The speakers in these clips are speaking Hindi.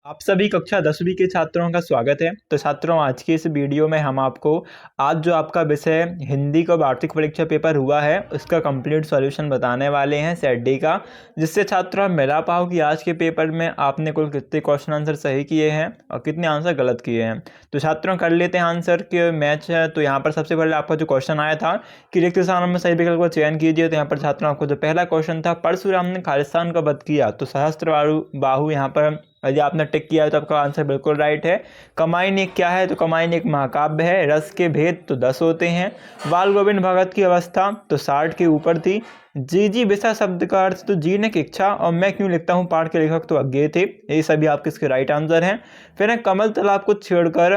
आप सभी कक्षा 10वीं के छात्रों का स्वागत है। तो छात्रों, आज की इस वीडियो में हम आपको आज जो आपका विषय हिंदी का वार्षिक परीक्षा पेपर हुआ है उसका कंप्लीट सॉल्यूशन बताने वाले हैं सेट डी का, जिससे छात्रों आप मिला पाओ कि आज के पेपर में आपने कुल कितने क्वेश्चन आंसर सही किए हैं और कितने आंसर गलत किए हैं। तो छात्रों कर लेते हैं आंसर के मैच है। तो यहाँ पर सबसे पहले आपका जो क्वेश्चन आया था कि रिक्त स्थानों में सही विकल्प का चयन कीजिए। तो यहाँ पर छात्रों आपको जो पहला क्वेश्चन था, परशुराम ने खालिस्तान का वध किया। तो सहस्त्र बाहु यहाँ पर यदि आपने टिक किया है तो आपका आंसर बिल्कुल राइट है। कमाई एक क्या है? तो कमाई एक महाकाव्य है। रस के भेद तो 10 होते हैं। बाल गोविंद भगत की अवस्था तो 60 के ऊपर थी। जी विषा शब्द का अर्थ तो जी ने इच्छा और मैं क्यों लिखता हूँ पाठ के लेखक तो अज्ञेय थे। ये सभी आपके इसके राइट आंसर हैं। फिर है कमल तालाब को छेड़कर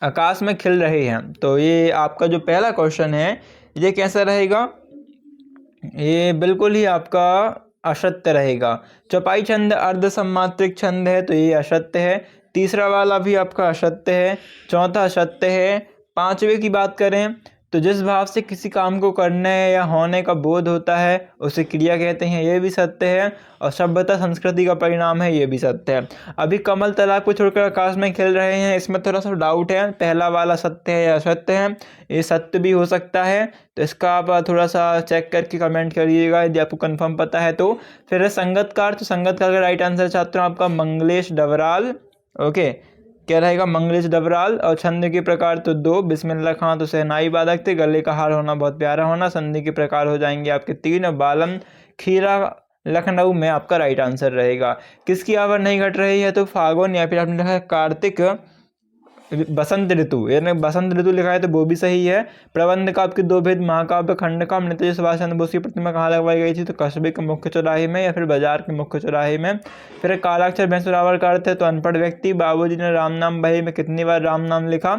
आकाश में खिल रहे हैं। तो ये आपका जो पहला क्वेश्चन है ये कैसा रहेगा? ये बिल्कुल ही आपका असत्य रहेगा। चौपाई छंद अर्ध सम्मात्रिक छंद है तो ये असत्य है। तीसरा वाला भी आपका असत्य है। चौथा असत्य है। पांचवे की बात करें तो जिस भाव से किसी काम को करने या होने का बोध होता है उसे क्रिया कहते हैं, ये भी सत्य है। और सभ्यता संस्कृति का परिणाम है, ये भी सत्य है। अभी कमल तालाब को छोड़कर आकाश में खेल रहे हैं, इसमें थोड़ा सा डाउट है, पहला वाला सत्य है या असत्य है। ये सत्य भी हो सकता है, तो इसका आप थोड़ा सा चेक करके कमेंट करिएगा यदि आपको कंफर्म पता है तो। फिर संगतकार, तो संगतकार का राइट आंसर छात्रों आपका मंगलेश डबराल। ओके, क्या रहेगा? मंगलेश डबराल। और छंद के प्रकार तो 2, बिस्मिल्लाह खां तो सहनाई वादक थे, गले का हार होना बहुत प्यारा होना। संधि के प्रकार हो जाएंगे आपके 3 और बालम खीरा लखनऊ में आपका राइट आंसर रहेगा। किसकी आवर नहीं घट रही है? तो फागुन, या फिर आपने लिखा है कार्तिक बसंत ऋतु, यानी बसंत ऋतु लिखा है तो वो भी सही है। प्रबंध का आपके 2 भेद, महाकाव्य खंड का नेताजी सुभाष चंद्र बोस की प्रतिमा कहाँ लगवाई गई थी? तो कस्बे के मुख्य चौराहे में या फिर बाजार के मुख्य चौराहे में। फिर कालाक्षर भैंसुरावर का अर्थ है तो अनपढ़ व्यक्ति। बाबूजी ने राम नाम बही में कितनी बार राम नाम लिखा?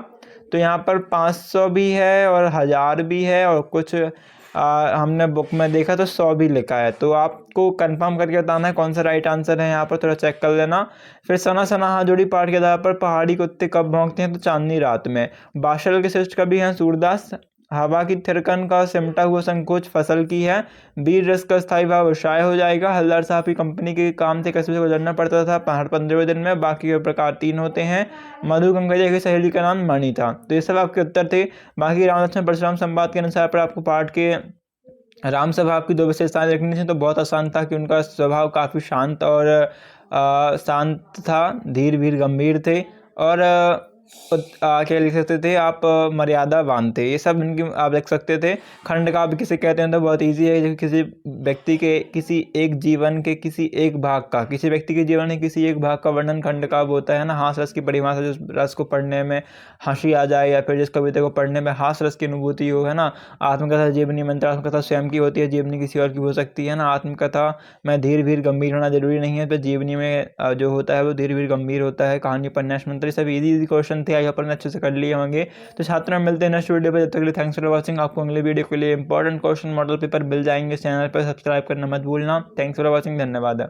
तो यहाँ पर 500 भी है और 1000 भी है और कुछ हमने बुक में देखा तो 100 भी लिखा है। तो आपको कंफर्म करके बताना है कौन सा राइट आंसर है, यहाँ पर थोड़ा चेक कर लेना। फिर सना सना हाथ जोड़ी पाठ के आधार पर पहाड़ी कुत्ते कब भौंकते हैं? तो चांदनी रात में। बाशल के श्रेष्ठ कवि हैं सूरदास। हवा की थिरकन का सिमटा हुआ संकोच फसल की है। वीर रस का स्थायी भाव शाय हो जाएगा। हलदार साहब की कंपनी के काम से कस्बे से गुजरना पड़ता था पहाड़ 15वें दिन में। बाकी के प्रकार 3 होते हैं। मधु गंगैया की सहेली का नाम मणि था। तो ये सब आपके उत्तर थे। बाकी राम लक्ष्मण परशुराम संवाद के अनुसार पर आपको पाठ के राम स्वभाव की 2 विशेषताएं रखनी थी। तो बहुत आसान था कि उनका स्वभाव काफ़ी शांत और शांत था, धीर भीर गंभीर थे और क्या लिख सकते थे आप? मर्यादावान थे। ये सब इनकी आप लिख सकते थे। खंड काव्य किसे कहते हैं? तो बहुत इजी है, जो किसी व्यक्ति के किसी एक जीवन के किसी एक भाग का, किसी व्यक्ति के जीवन के किसी एक भाग का वर्णन खंड काव्य होता है ना। हास रस की परिभाषा, जिस रस को पढ़ने में हंसी आ जाए या फिर जिस कविता को पढ़ने में हास रस की अनुभूति हो, है ना। आत्मकथा जीवनी मंत्र, आत्मकथा स्वयं की होती है, जीवनी किसी और की हो सकती है ना। आत्मकथा में धीर भीर गंभीर होना जरूरी नहीं है, तो जीवनी में जो होता है वो धीर भीर गंभीर होता है। कहानी, उपन्यास, मंत्र, सब इजी क्वेश्चन थे। आई होप अच्छे से कर लिए होंगे। तो छात्रों मिलते हैं नेक्स्ट वीडियो पर, जब तक के लिए थैंक्स फॉर वॉचिंग। आपको अगले वीडियो के लिए इंपॉर्टेंट क्वेश्चन मॉडल पेपर मिल जाएंगे। चैनल पर सब्सक्राइब करना मत भूलना। थैंक्स फॉर वॉचिंग, धन्यवाद।